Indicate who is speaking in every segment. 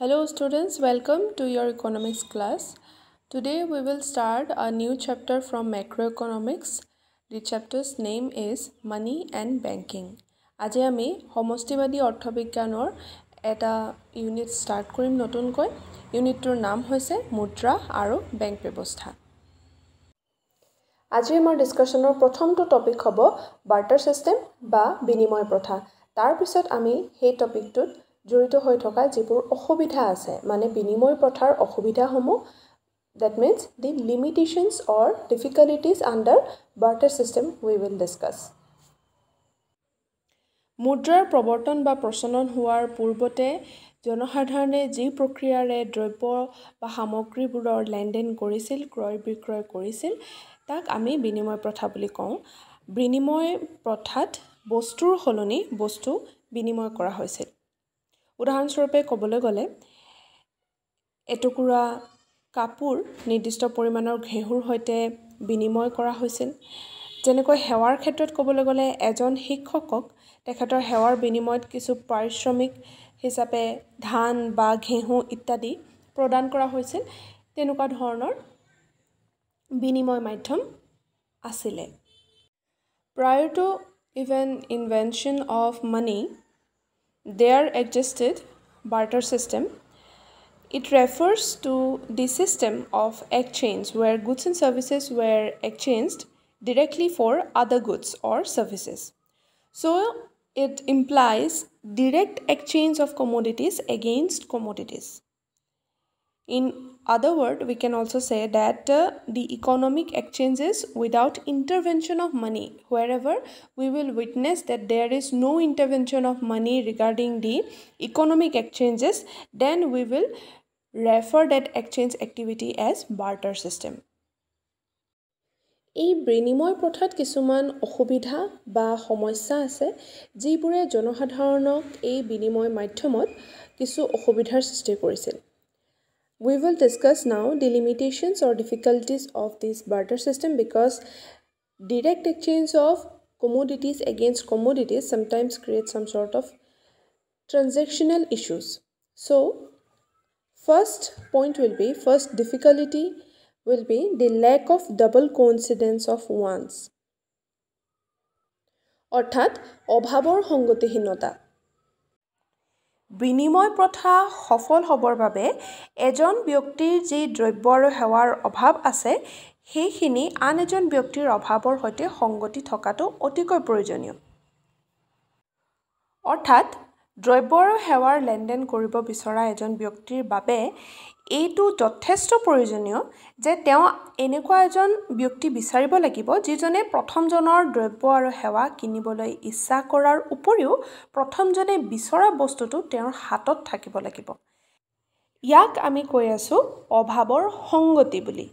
Speaker 1: Hello students, welcome to your economics class. Today we will start a new chapter from macroeconomics. The chapter's name is Money and Banking. আজি আমি সমষ্টিবাদী অৰ্থবিজ্ঞানৰ এটা unit start কৰিম নতুনকৈ। ইউনিটটোৰ নাম হৈছে মুদ্ৰা আৰু বেংক ব্যৱস্থা। আজি আমাৰ ডিসকাশনৰ প্ৰথমটো টপিক হ'ব বাৰ্টাৰ সিস্টেম বা বিনিময় প্ৰথা। তাৰ পিছত আমি সেই টপিকটোত জড়িত হৈ থকা যিবোৰ অসুবিধা আছে মানে বিনিময় প্ৰথাৰ অসুবিধাসমূহ that means the limitations or difficulties under barter system we will discuss. মুদ্ৰাৰ প্ৰৱৰ্তন বা প্ৰচলন হোৱাৰ পূৰ্বতে জনসাধাৰণে যি প্ৰক্ৰিয়াৰে দ্ৰব্য বা সামগ্ৰীবোৰৰ লেনদেন কৰিছিল ক্ৰয় বিক্ৰয় কৰিছিল তাক আমি বিনিময় প্ৰথা বুলি কওঁ। বিনিময় প্ৰথাত বস্তুৰ সলনি বস্তু বিনিময় কৰা হৈছিল। উদাহৰণস্বৰূপে ক'বলৈ গ'লে এটুকুৰা কাপোৰ নিৰ্দিষ্ট পৰিমাণৰ ঘেঁহুৰ সৈতে বিনিময় কৰা হৈছিল। যেনেকৈ সেৱাৰ ক্ষেত্ৰত ক'বলৈ গ'লে এজন শিক্ষকক তেখেতৰ সেৱাৰ বিনিময়ত কিছু পাৰিশ্ৰমিক হিচাপে ধান বা ঘেঁহু ইত্যাদি প্ৰদান কৰা হৈছিল। তেনেকুৱা ধৰণৰ বিনিময় মাধ্যম আছিলে। Prior to even invention of money, there existed barter system. It refers to the system of exchange where goods and services were exchanged directly for other goods or services. So it implies direct exchange of commodities against commodities. In other words, we can also say that the economic exchanges without intervention of money, wherever we will witness that there is no intervention of money regarding the economic exchanges, then we will refer that exchange activity as barter system. এই বিনিময় প্ৰথাত কিছুমান অসুবিধা বা সমস্যা আছে যিবোৰে জনসাধাৰণক এই বিনিময় মাধ্যমত কিছু অসুবিধাৰ সৃষ্টি কৰিছিল। We will discuss now the limitations or difficulties of this barter system because direct exchange of commodities against commodities sometimes create some sort of transactional issues. So, first difficulty will be the lack of double coincidence of ones. অৰ্থাৎ অভাৱৰ সংগতিহীনতা। বিনিময় প্ৰথা সফল হ'বৰ বাবে এজন ব্যক্তিৰ যি দ্ৰব্য আৰু সেৱাৰ অভাৱ আছে সেইখিনি আন এজন ব্যক্তিৰ অভাৱৰ সৈতে সংগতি থকাটো অতিকৈ প্ৰয়োজনীয়। অৰ্থাৎ দ্ৰব্য আৰু সেৱাৰ লেনদেন কৰিব বিচৰা এজন ব্যক্তিৰ বাবে এইটো যথেষ্ট প্ৰয়োজনীয় যে তেওঁ এনেকুৱা এজন ব্যক্তি বিচাৰিব লাগিব যিজনে প্ৰথমজনৰ দ্ৰব্য আৰু সেৱা কিনিবলৈ ইচ্ছা কৰাৰ উপৰিও প্ৰথমজনে বিচৰা বস্তুটো তেওঁৰ হাতত থাকিব লাগিব। ইয়াক আমি কৈ আছো অভাৱৰ সংগতি বুলি।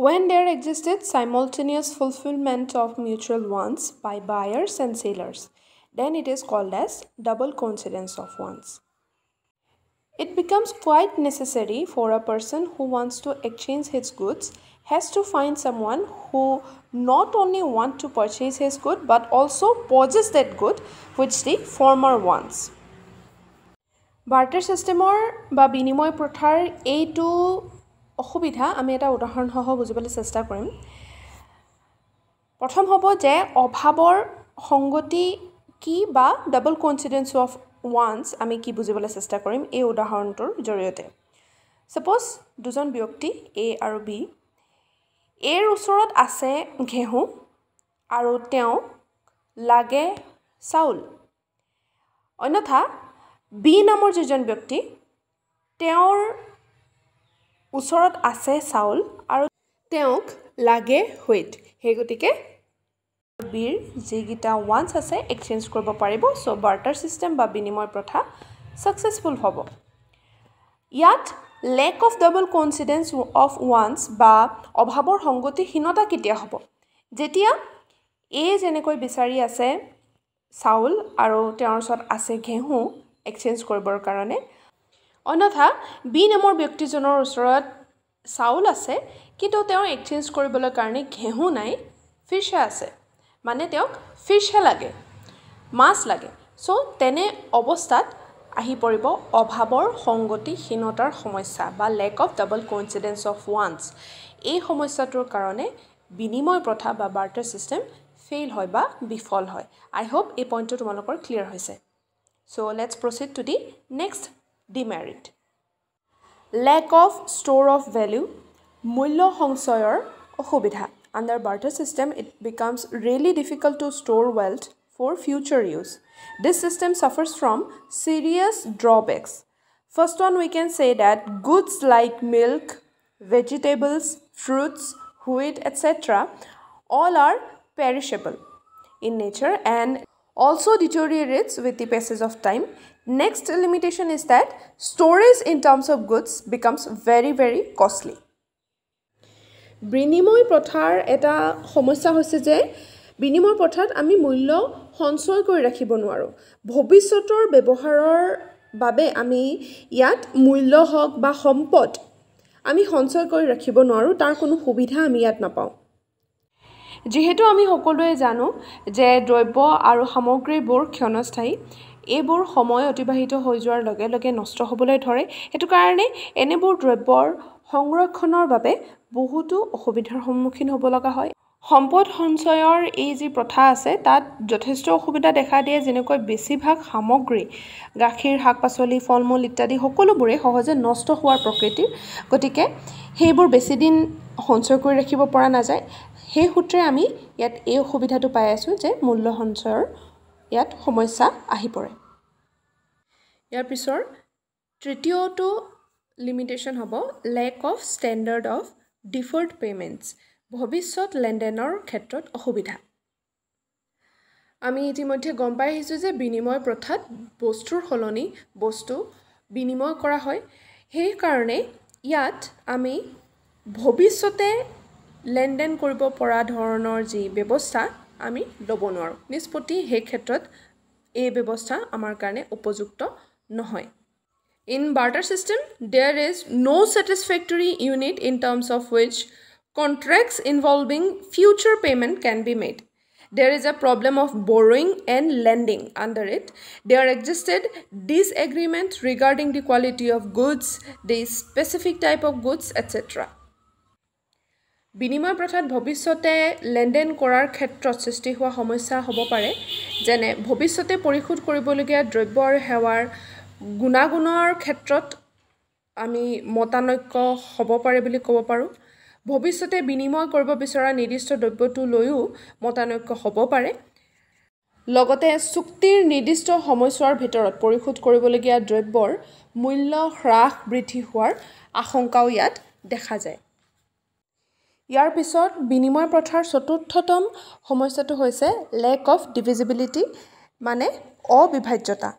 Speaker 1: When there existed simultaneous fulfillment of mutual wants by buyers and sellers, then it is called as double coincidence of wants. It becomes quite necessary for a person who wants to exchange his goods has to find someone who not only want to purchase his good but also possess that good which the former wants. Barter systemৰ বা বিনিময় প্ৰথাৰ এইটো অসুবিধা আমি এটা উদাহৰণ সহ বুজিবলৈ চেষ্টা কৰিম। প্ৰথম হ'ব যে অভাৱৰ সংগতি কি বা ডাবল কোইন্সিডেন্স অফ ওয়ান্স আমি কি বুজিবলৈ চেষ্টা কৰিম এই উদাহৰণটোৰ জৰিয়তে। সাপোজ দুজন ব্যক্তি এ আৰু বি এৰ ওচৰত আছে ঘেঁহু আৰু তেওঁ লাগে চাউল। অন্যথা বি নামৰ যিজন ব্যক্তি তেওঁৰ ওচৰত আছে চাউল আৰু তেওঁক লাগে হুইট। সেই গতিকে বিৰ যিগিটা ওয়ান্স আছে এক্সচেঞ্জ কৰিব পাৰিব। সো বাৰ্টাৰ সিস্টেম বা বিনিময় প্ৰথা সাকসেসফুল হ'ব। ইয়াত lake of double coincidence of wands বা অভাৱৰ সংগতিহীনতা কেতিয়া হ'ব যেতিয়া এ যেনেকৈ বিচাৰি আছে চাউল আৰু তেওঁৰ ওচৰত আছে ঘেঁহু এক্সচেঞ্জ কৰিবৰ কাৰণে, অন্যথা বি নামৰ ব্যক্তিজনৰ ওচৰত চাউল আছে কিন্তু তেওঁ এক্সচেঞ্জ কৰিবলৈ কাৰণে ঘেঁহু নাই ফিশ আছে মানে তেওঁক ফিশহে লাগে মাছ লাগে। সো তেনে অৱস্থাত আহি পৰিব অভাৱৰ সংগতিহীনতাৰ সমস্যা বা lake of double coincidence of once এই সমস্যাটোৰ কাৰণে বিনিময় প্ৰথা বা বাৰ্টাৰ চিষ্টেম ফেইল হয় বা বিফল হয় আই হোপ এই পইণ্টটো তোমালোকৰ ক্লিয়াৰ হৈছে so let's proceed to the next demerit lake of store of value মূল্য সঞ্চয়ৰ অসুবিধা under barter system it becomes really difficult to store wealth for future use this system suffers from serious drawbacks first one we can say that goods like milk vegetables fruits wheat etc all are perishable in nature and also deteriorates with the passage of time next limitation is that storage in terms of goods becomes very costly বিনিময় প্ৰথাৰ এটা সমস্যা হৈছে যে বিনিময় প্ৰথাত আমি মূল্য সঞ্চয় কৰি ৰাখিব নোৱাৰো ভৱিষ্যতৰ ব্যৱহাৰৰ বাবে আমি ইয়াত মূল্য হওক বা সম্পদ আমি সঞ্চয় কৰি ৰাখিব নোৱাৰো তাৰ কোনো সুবিধা আমি ইয়াত নাপাওঁ যেহেতু আমি সকলোৱে জানো যে দ্ৰব্য আৰু সামগ্ৰীবোৰ ক্ষণস্থায়ী এইবোৰ সময় অতিবাহিত হৈ যোৱাৰ লগে লগে নষ্ট হ'বলৈ ধৰে এটো কাৰণে এনেবোৰ দ্ৰব্যৰ সংৰক্ষণৰ বাবে বহুতো অসুবিধাৰ সন্মুখীন হ'ব লগা হয় সম্পদ সঞ্চয়ৰ এই যে প্ৰথা আছে তাত যথেষ্ট অসুবিধা দেখা দিয়ে যেনেকৈ বেছিভাগ সামগ্ৰী গাখীৰ শাকপাচলি ফলমূল ইত্যাদি সকলোবোৰে সহজে নষ্ট হোৱাৰ প্ৰকৃতিৰ গতিকে সেইবোৰ বেছি দিন সঞ্চয় কৰি ৰাখিব পৰা নাযায় সেই সূত্ৰে আমি ইয়াত এই অসুবিধাটো পাই আছো যে মূল্য সঞ্চয়ৰ ইয়াত সমস্যা আহি পৰে ইয়াৰ পিছৰ তৃতীয়টো limitation হ'ব lack of standard of deferred payments ভৱিষ্যত লেনদেনৰ ক্ষেত্ৰত অসুবিধা আমি ইতিমধ্যে গম পাই আহিছো যে বিনিময় প্ৰথাত বস্তুৰ সলনি বস্তু বিনিময় কৰা হয় সেই কাৰণে ইয়াত আমি ভৱিষ্যতে লেনদেন কৰিব পৰা ধৰণৰ যি ব্যৱস্থা আমি ল'ব নোৱাৰো নিষ্পত্তি সেই ক্ষেত্ৰত এই ব্যৱস্থা আমাৰ কাৰণে উপযুক্ত নহয় In barter system, there is no satisfactory unit in terms of which contracts involving future payment can be made. There is a problem of borrowing and lending under it. There existed disagreement regarding the quality of goods, the specific type of goods, etc. বিনিময় প্ৰথাত ভৱিষ্যতে লেনদেন কৰাৰ ক্ষেত্ৰত সৃষ্টি হোৱা সমস্যা হ'ব পাৰে যেনে ভৱিষ্যতে পৰিশোধ কৰিবলগীয়া দ্ৰব্য আৰু সেৱাৰ গুণাগুণৰ ক্ষেত্ৰত আমি মতানৈক্য হ'ব পাৰে বুলি ক'ব পাৰো ভৱিষ্যতে বিনিময় কৰিব বিচৰা নিৰ্দিষ্ট দ্ৰব্যটো লৈও মতানৈক্য হ'ব পাৰে লগতে চুক্তিৰ নিৰ্দিষ্ট সময়ছোৱাৰ ভিতৰত পৰিশোধ কৰিবলগীয়া দ্ৰব্যৰ মূল্য হ্ৰাস বৃদ্ধি হোৱাৰ আশংকাও ইয়াত দেখা যায় ইয়াৰ পিছত বিনিময় প্ৰথাৰ চতুৰ্থতম সমস্যাটো হৈছে লেক অফ ডিভিজিবিলিটি মানে অবিভাজ্যতা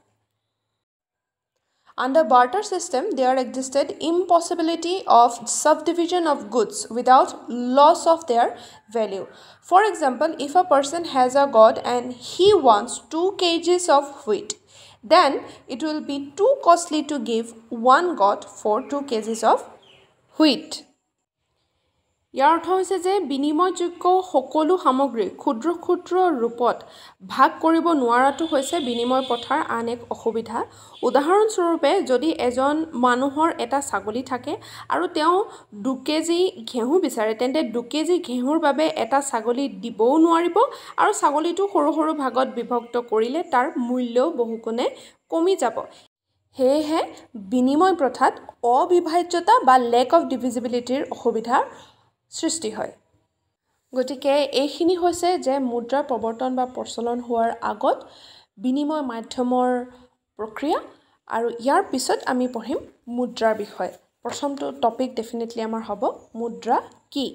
Speaker 1: Under barter system, there existed impossibility of subdivision of goods without loss of their value. For example, if a person has a god and he wants 2 kgs of wheat, then it will be too costly to give one god for 2 kgs of wheat. ইয়াৰ অৰ্থ হৈছে যে বিনিময়যোগ্য সকলো সামগ্ৰী ক্ষুদ্ৰ ক্ষুদ্ৰ ৰূপত ভাগ কৰিব নোৱাৰাটো হৈছে বিনিময় প্ৰথাৰ আন এক অসুবিধা উদাহৰণস্বৰূপে যদি এজন মানুহৰ এটা ছাগলী থাকে আৰু তেওঁ 2 কেজি ঘেঁহু বিচাৰে তেন্তে 2 কেজি ঘেঁহুৰ বাবে এটা ছাগলী দিবও নোৱাৰিব আৰু ছাগলীটো সৰু সৰু ভাগত বিভক্ত কৰিলে তাৰ মূল্যও বহুগুণে কমি যাব হেহে বিনিময় প্ৰথাত অবিভাজ্যতা বা লেক অফ ডিভিজিবিলিটিৰ অসুবিধা সৃষ্টি হয় গতিকে এইখিনি হৈছে যে মুদ্ৰাৰ প্ৰৱৰ্তন বা প্ৰচলন হোৱাৰ আগত বিনিময় মাধ্যমৰ প্ৰক্ৰিয়া আৰু ইয়াৰ পিছত আমি পঢ়িম মুদ্ৰাৰ বিষয়ে প্ৰথমটো টপিক ডেফিনেটলি আমাৰ হ'ব মুদ্ৰা কি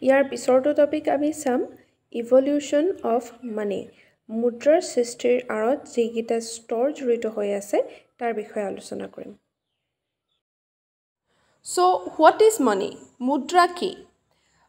Speaker 1: ইয়াৰ পিছৰটো টপিক আমি চাম ইভলিউশ্যন অফ মানি মুদ্ৰাৰ সৃষ্টিৰ আঁৰত যিকেইটা স্তৰ জড়িত হৈ আছে তাৰ বিষয়ে আলোচনা কৰিম So, what is money? Mudra ki?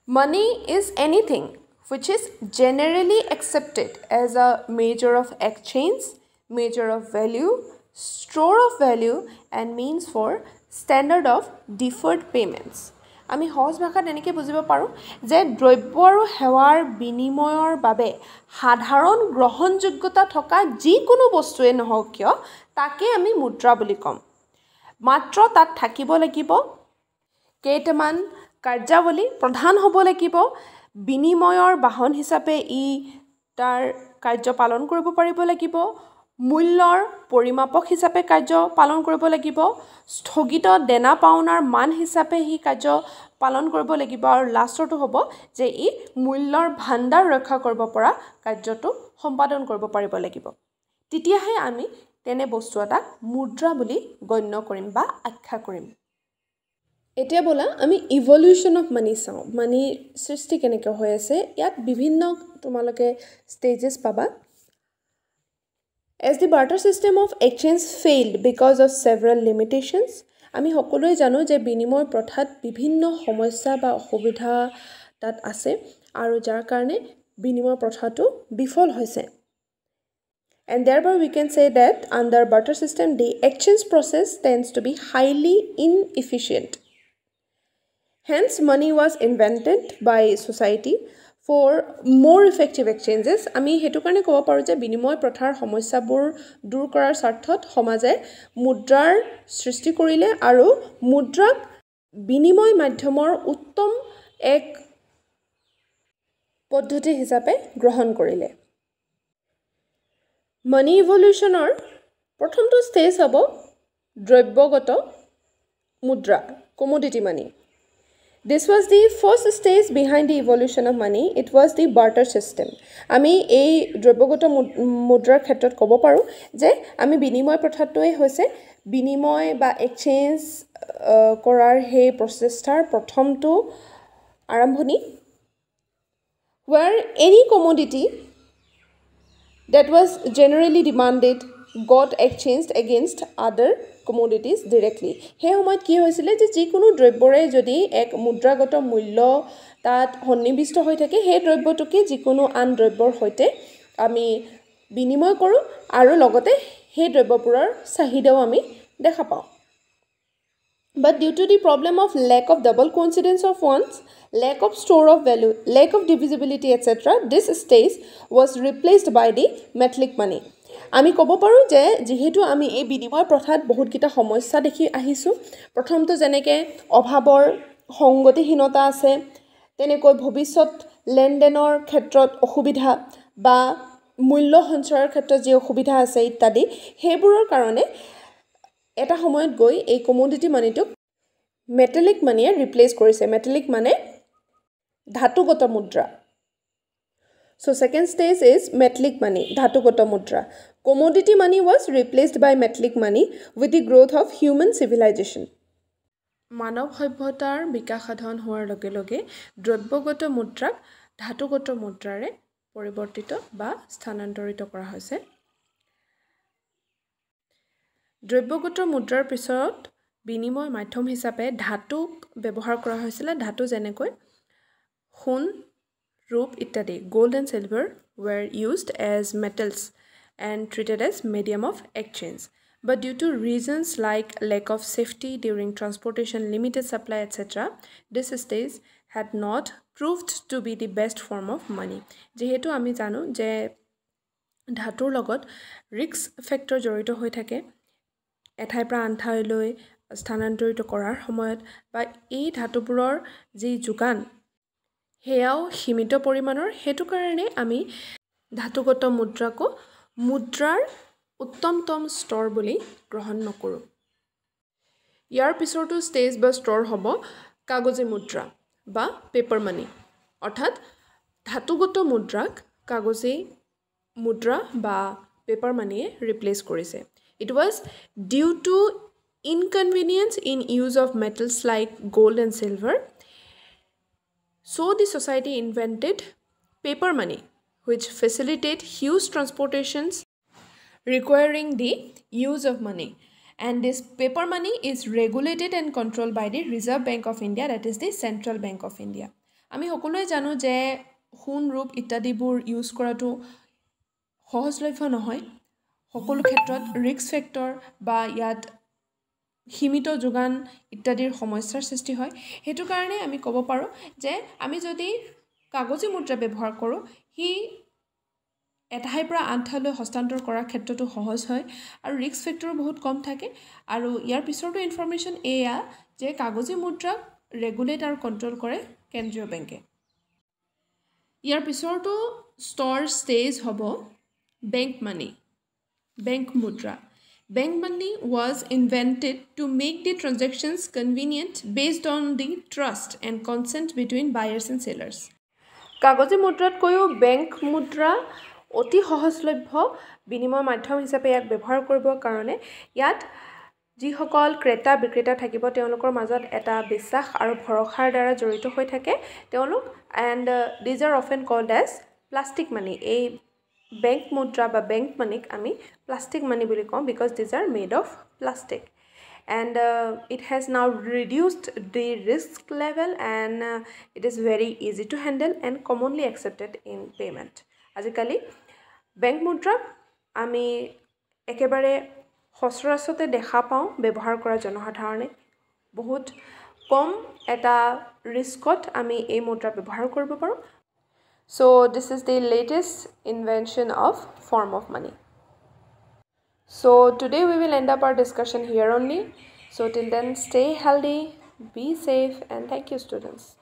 Speaker 1: Money is anything which is generally accepted as a measure of exchange, measure of value, store of value, and means for standard of deferred payments. আমি সহজ ভাষাত এনেকৈ বুজিব পাৰোঁ যে দ্ৰব্য আৰু সেৱাৰ বিনিময়ৰ বাবে সাধাৰণ গ্ৰহণযোগ্যতা থকা যিকোনো বস্তুৱে নহওক কিয় তাকে আমি মুদ্ৰা বুলি ক'ম মাত্ৰ তাত থাকিব লাগিব কেইটামান কাৰ্যাৱলী প্ৰধান হ'ব লাগিব বিনিময়ৰ বাহন হিচাপে ই তাৰ কাৰ্য পালন কৰিব পাৰিব লাগিব মূল্যৰ পৰিমাপক হিচাপে কাৰ্য পালন কৰিব লাগিব স্থগিত দেনা পাওনাৰ মান হিচাপে ই কাৰ্য পালন কৰিব লাগিব আৰু লাষ্টৰটো হ'ব যে ই মূল্যৰ ভাণ্ডাৰ ৰক্ষা কৰিব পৰা কাৰ্যটো সম্পাদন কৰিব পাৰিব লাগিব তেতিয়াহে আমি তেনে বস্তু এটা মুদ্ৰা বুলি গণ্য কৰিম বা আখ্যা কৰিম এতিয়া বলা আমি ইভলিউশন অফ মানি চাওঁ মানি সৃষ্টি কেনেকৈ হৈ আছে ইয়াত বিভিন্ন তোমালোকে ষ্টেজেছ পাবা As the barter system of exchange failed because of several limitations, আমি সকলোৱে জানো যে বিনিময় প্ৰথাত বিভিন্ন সমস্যা বা অসুবিধা তাত আছে আৰু যাৰ কাৰণে বিনিময় প্ৰথাটো বিফল হৈছে And thereby we can say that under barter system the exchange process tends to be highly inefficient. Hence money was invented by society for more effective exchanges আমি হেতু কাৰণে ক'ব পাৰো যে বিনিময় প্ৰথাৰ সমস্যাবোৰ দূৰ কৰাৰ স্বাৰ্থত সমাজে মুদ্ৰাৰ সৃষ্টি কৰিলে আৰু মুদ্ৰাক বিনিময় মাধ্যমৰ উত্তম এক পদ্ধতি হিচাপে গ্ৰহণ কৰিলে মানি ইভলিউশনৰ প্ৰথমটো ষ্টেজ হ'ব দ্ৰব্যগত মুদ্ৰা commodity money This was the first stage behind the evolution of money. It was the barter system. আমি এই দ্ৰব্যগত মুদ্ৰাৰ ক্ষেত্ৰত ক'ব পাৰো যে আমি বিনিময় প্ৰথাটোৱে হৈছে বিনিময় বা এক্সচেঞ্জ কৰাৰ হে প্ৰচেষ্টাৰ প্ৰথমটো আৰম্ভণি where any commodity that was generally demanded got exchanged against other commodities directly হে সময়ত কি হৈছিল যে যিকোনো দ্ৰব্যৰে যদি এক মুদ্ৰাগত মূল্য তাত সন্নিবিষ্ট হৈ থাকে হে দ্ৰব্যটোকে যিকোনো আন দ্ৰব্যৰ সৈতে আমি বিনিময় কৰো আৰু লগতে হে দ্ৰব্যবোৰৰ চাহিদাও আমি দেখা পাওঁ But due to the problem of lack of double coincidence of ones, lack of store of value, lack of divisibility, etc., this stage was replaced by the metallic money. আমি ক'ব পাৰো যে যেহেতু আমি এই বিনিময় প্ৰথাত বহুত কিটা সমস্যা দেখি আহিছো প্ৰথমটো যেনেকৈ অভাৱৰ সংগতিহীনতা আছে তেনেকৈ ভৱিষ্যত লেনদেনৰ ক্ষেত্ৰত অসুবিধা বা মূল্য সঞ্চয়ৰ ক্ষেত্ৰত যি অসুবিধা আছে ইত্যাদি হেবোৰৰ কাৰণে এটা সময়ত গৈ এই কমোডিটি মানিটোক মেটালিক মানিয়ে ৰিপ্লেস কৰিছে মেটালিক মানে ধাতুগত মুদ্ৰা So second stage is metallic money ধাতুগত মুদ্ৰা commodity money was replaced by metallic money with the growth of human civilization মানৱ সভ্যতাৰ বিকাশ সাধন হোৱাৰ লগে লগে দ্ৰব্যগত মুদ্ৰাক ধাতুগত মুদ্ৰাৰে পৰিৱৰ্তিত বা স্থানান্তৰিত কৰা হৈছে দ্ৰব্যগত মুদ্ৰাৰ পিছত বিনিময় মাধ্যম হিচাপে ধাতুক ব্যৱহাৰ কৰা হৈছিল ধাতু যেনেকৈ সোণ ৰূপ ইত্যাদি gold and silver were used as metals and treated as medium of exchange but due to reasons like lack of safety during transportation limited supply etc this stage had not proved to be the best form of money যেহেতু আমি জানো যে ধাতুৰ লগত risk factor জড়িত হৈ থাকে এঠাইৰ পৰা আন ঠাইলৈ স্থানান্তৰিত কৰাৰ সময়ত বা এই ধাতুবোৰৰ যি যোগান হেয়াও সীমিত পৰিমাণৰ হেতু কাৰণে আমি ধাতুগত মুদ্ৰাকো মুদ্ৰাৰ উত্তমতম স্তৰ বুলি গ্ৰহণ নকৰো ইয়াৰ পিছৰটো ষ্টেজ বা স্তৰ হ'ব কাগজী মুদ্ৰা বা পেপাৰ মানি অৰ্থাৎ ধাতুগত মুদ্ৰাক কাগজী মুদ্ৰা বা পেপাৰ মানিয়ে ৰিপ্লেস কৰিছে It was due to inconvenience in use of metals like gold and silver. So the society invented paper money, which facilitate huge transportations requiring the use of money. And this paper money is regulated and controlled by the Reserve Bank of India, that is the Central Bank of India. আমি সকলোৱে জানো যে সোণ ৰূপ ইত্যাদিবোৰ use কৰাটো সহজলভ্য নহয় সকলো ক্ষেত্ৰত ৰিস্ক ফেক্টৰ বা ইয়াত সীমিত যোগান ইত্যাদিৰ সমস্যাৰ সৃষ্টি হয় হেতু কাৰণে আমি ক'ব পাৰো যে আমি যদি কাগজী মুদ্ৰা ব্যৱহাৰ কৰো হি এটা ঠাইৰ পৰা আন ঠাইলৈ হস্তান্তৰ কৰাৰ ক্ষেত্ৰতো সহজ হয় আৰু ৰিস্ক ফেক্টৰো বহুত কম থাকে আৰু ইয়াৰ পিছৰটো ইনফৰমেশ্যন এয়া যে কাগজী মুদ্ৰাক ৰেগুলেট আৰু কণ্ট্ৰল কৰে কেন্দ্ৰীয় বেংকে ইয়াৰ পিছৰটো ষ্টেজ হ'ব বেংক মানি বেংক মুদ্ৰা Bank money was invented to make the transactions convenient based on the trust and consent between buyers and sellers. কাগজী মুদ্ৰাতকৈও বেংক মুদ্ৰা অতি সহজলভ্য বিনিময় মাধ্যম হিচাপে ইয়াক ব্যৱহাৰ কৰিবৰ কাৰণে ইয়াত যিসকল ক্ৰেতা বিক্ৰেতা থাকিব তেওঁলোকৰ মাজত এটা বিশ্বাস আৰু ভৰসাৰ দ্বাৰা জড়িত হৈ থাকে তেওঁলোক and these are often called as plastic money এই বেংক মুদ্ৰা বা বেংক মানিক আমি প্লাষ্টিক মানি বুলি কওঁ because these are made of plastic and it has now reduced the risk level and it is very easy to handle and commonly accepted in payment আজিকালি bank মুদ্ৰা আমি একেবাৰে সচৰাচৰতে দেখা পাওঁ ব্যৱহাৰ কৰা জনসাধাৰণে বহুত কম এটা ৰিস্কত আমি এই মুদ্ৰা ব্যৱহাৰ কৰিব পাৰোঁ So this is the latest invention of form of money. So today we will end up our discussion here only. So till then stay healthy, be safe and thank you students.